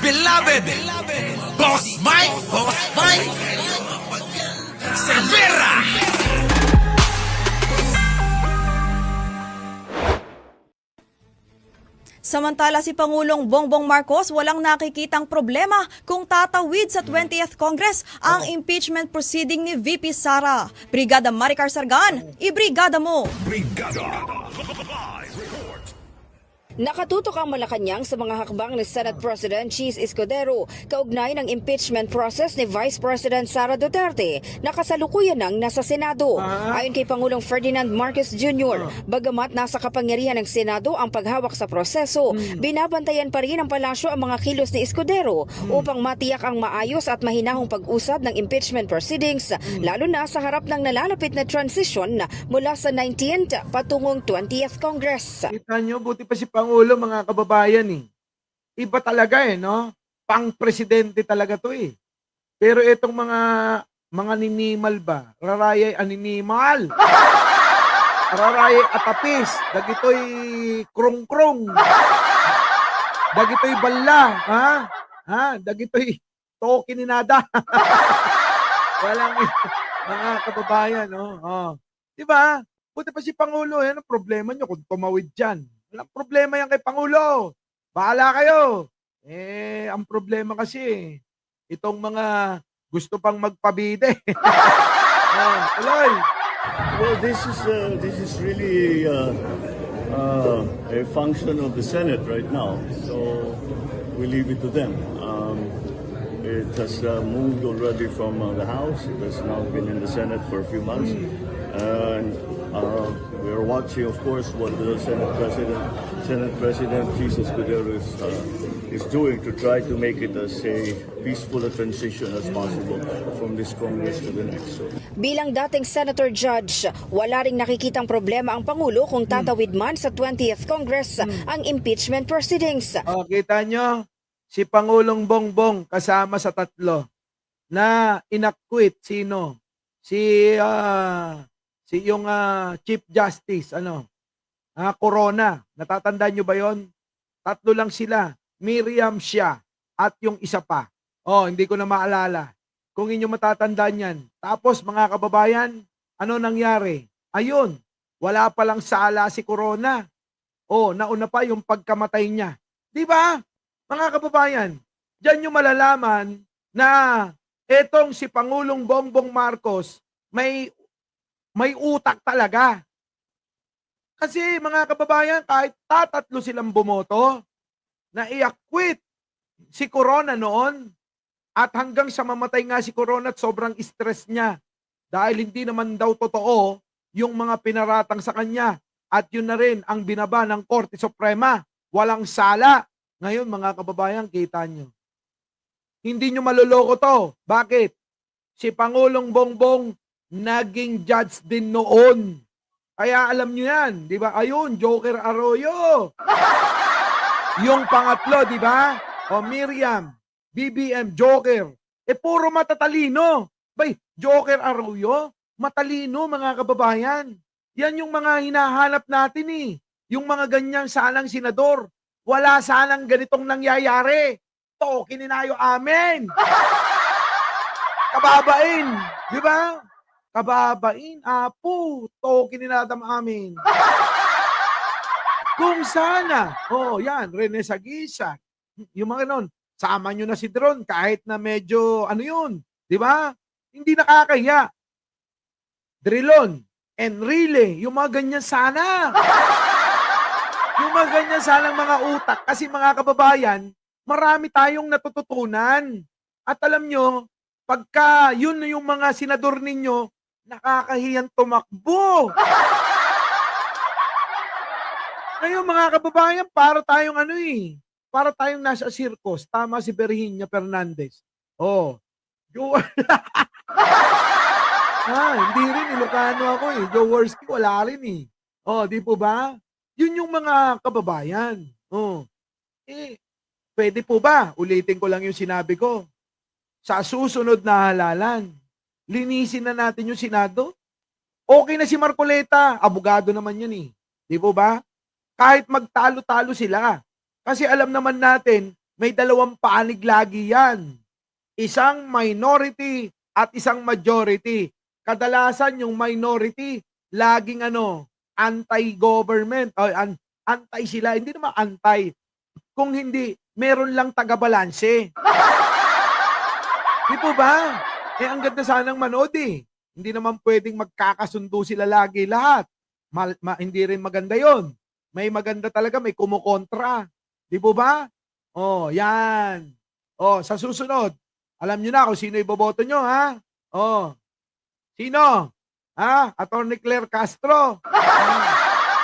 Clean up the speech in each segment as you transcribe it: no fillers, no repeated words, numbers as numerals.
beloved Boss Mike Cervera. Samantala si Pangulong Bongbong Marcos walang nakikitang problema kung tatawid sa 20th Congress ang impeachment proceeding ni VP Sara. Brigada Maricar Sargan, ibrigada mo! Nakatutok ang Malacanang sa mga hakbang ni Senate President Cheese Escudero kaugnay ng impeachment process ni Vice President Sara Duterte na kasalukuyan nang nasa Senado. Ayon kay Pangulong Ferdinand Marcos Jr., bagamat nasa kapangyarihan ng Senado ang paghawak sa proseso, binabantayan pa rin ng palasyo ang mga kilos ni Escudero upang matiyak ang maayos at mahinahong pag-usad ng impeachment proceedings, lalo na sa harap ng nalalapit na transition mula sa 19th patungong 20th Congress. Kita nyo, buti pa si Pangulo, mga kababayan eh. Iba talaga no? Pang-presidente talaga to eh. Pero itong mga ninimal ba? Rarayay aninimal. Rarayay atapis. Dagitoy krong-krong. Dagitoy balla. Dagitoy tokininada. Walang mga kababayan, no? Diba? Buti pa si Pangulo, ano problema nyo kung tumawid dyan? Walang problema yan kay Pangulo. Bahala kayo. Ang problema kasi, itong mga gusto pang magpabide. Tuloy. Well, this is really a function of the Senate right now. So we leave it to them. It has moved already from the House. It has now been in the Senate for a few months. And we're watching, of course, what the Senate President Jesus Escudero is doing to try to make it as a peaceful a transition as possible from this Congress to the next. So, Bilang dating Senator Judge, wala ring nakikitang problema ang Pangulo kung tatawid man sa 20th Congress ang impeachment proceedings. Kita nyo, si Pangulong Bongbong kasama sa tatlo na inakwit sino? Si yung Chief Justice, Corona. Natatandaan nyo ba yon? Tatlo lang sila. Miriam siya at yung isa pa. Hindi ko na maalala. Kung inyo matatandaan yan. Tapos mga kababayan, ano nangyari? Ayun, wala palang sala si Corona. Nauna pa yung pagkamatay niya. Di ba? Mga kababayan, diyan nyo malalaman na etong si Pangulong Bongbong Marcos may utak talaga. Kasi mga kababayan, kahit tatatlo silang bumoto, na i-acquit si Corona noon, at hanggang sa mamatay nga si Corona at sobrang stress niya, dahil hindi naman daw totoo yung mga pinaratang sa kanya, at yun na rin ang binaba ng Korte Suprema, walang sala. Ngayon mga kababayan, kita nyo. Hindi nyo maloloko to. Bakit? Si Pangulong Bongbong naging judge din noon. Kaya alam nyo yan, di ba? Ayun, Joker Arroyo. Yung pangatlo, di ba? Miriam, BBM, Joker. Puro matatalino. Joker Arroyo, matalino mga kababayan. Yan yung mga hinahanap natin eh. Yung mga ganyang sanang senador. Wala sanang ganitong nangyayari. Kininayo amin. Kababain, di ba? Kababain, apo, kininadam amin. Kung sana, yan, Rene Sagisa, yung mga nun, sama nyo na si Dron, kahit na medyo, di ba? Hindi nakakahiya. Drilon, Enrile, yung mga ganyan sana. Yung mga ganyan sanang mga utak. Kasi mga kababayan, marami tayong natututunan. At alam nyo, pagka yun yung mga senador ninyo, nakakahiyang tumakbo. Ngayon mga kababayan, para tayong para tayong nasa circus. Tama si Virginia Fernandez. Hindi rin, Ilocano ako eh. Jaworski, wala rin eh. Di po ba? Yun yung mga kababayan. Pwede po ba? Ulitin ko lang yung sinabi ko. Sa susunod na halalan, linisin na natin yung Senado. Okay na si Marcoleta, abogado naman yun eh. Di po ba? Kahit magtalo-talo sila. Kasi alam naman natin may dalawang panig lagi yan. Isang minority at isang majority. Kadalasan yung minority, laging anti-government. O, anti sila. Hindi naman anti. Kung hindi, meron lang taga-balanse. Di po ba? Ang ganda sanang manood eh. Hindi naman pwedeng magkakasundo sila lagi lahat. Hindi rin maganda yon. May maganda talaga, may kumukontra. Di po ba? Oh, yan. Oh, sa susunod, alam nyo na kung sino iboboto nyo, ha? Oh, sino? Ha? Attorney Claire Castro.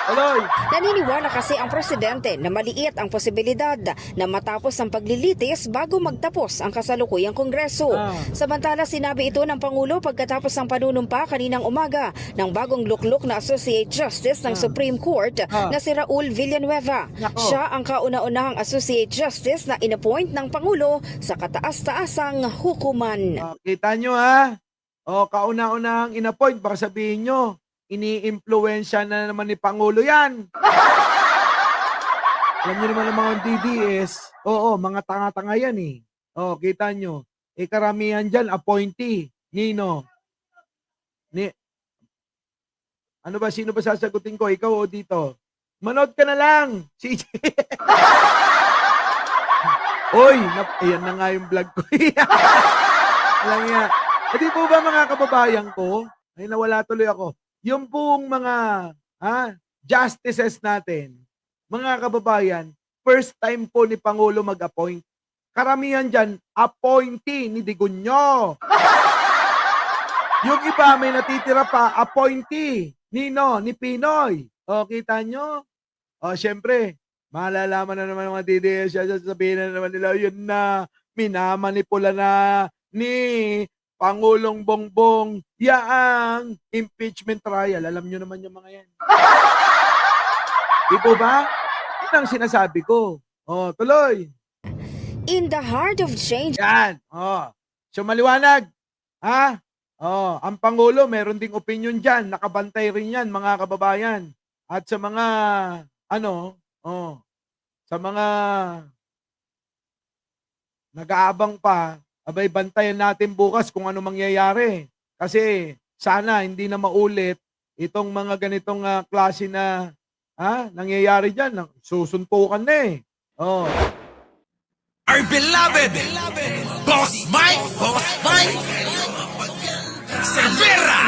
Aloy. Naniniwala kasi ang presidente na maliit ang posibilidad na matapos ang paglilitis bago magtapos ang kasalukuyang kongreso. Samantala, sinabi ito ng Pangulo pagkatapos ng panunumpa kaninang umaga ng bagong luklok na Associate Justice ng Supreme Court na si Raul Villanueva. Siya ang kauna-unahang Associate Justice na inappoint ng Pangulo sa kataas-taasang hukuman. Kita nyo, ha? O, kauna-unahang inappoint, baka sabihin nyo, ini-impluwensya na naman ni Pangulo yan. Alam niyo naman ang mga DDS, oo, mga tanga-tanga yan eh. O, kita nyo, karamihan dyan, appointee. Nino? Ano ba, sino ba sasagutin ko? Ikaw o dito? Manood ka na lang. CJ. Oy, ayan na nga yung vlog ko. Alam niya. Hindi po ba mga kababayan ko? Ay, nawala tuloy ako. Yung pong mga justices natin, mga kababayan, first time po ni Pangulo mag-appoint. Karamihan dyan, appointee ni Digunyo. Yung iba may natitira pa, appointee ni Pinoy. O, kita nyo? O, syempre, malalaman na naman ng mga DDS, sasabihin na naman nila, yun na, minamanipula na ni Pangulong Bongbong yaang impeachment trial. Alam nyo naman yung mga yan. Di po ba? Yan ang sinasabi ko. O, tuloy. In the heart of change. Yan. O. So, maliwanag. Ha? O, ang Pangulo, meron ding opinion dyan. Nakabantay rin yan, mga kababayan. At sa mga, sa mga nag-aabang pa, abay, bantayan natin bukas kung ano mangyayari. Kasi sana hindi na maulit itong mga ganitong klase na nangyayari dyan. Susuntukan na eh. Oh. Our beloved Boss Mike Cervera.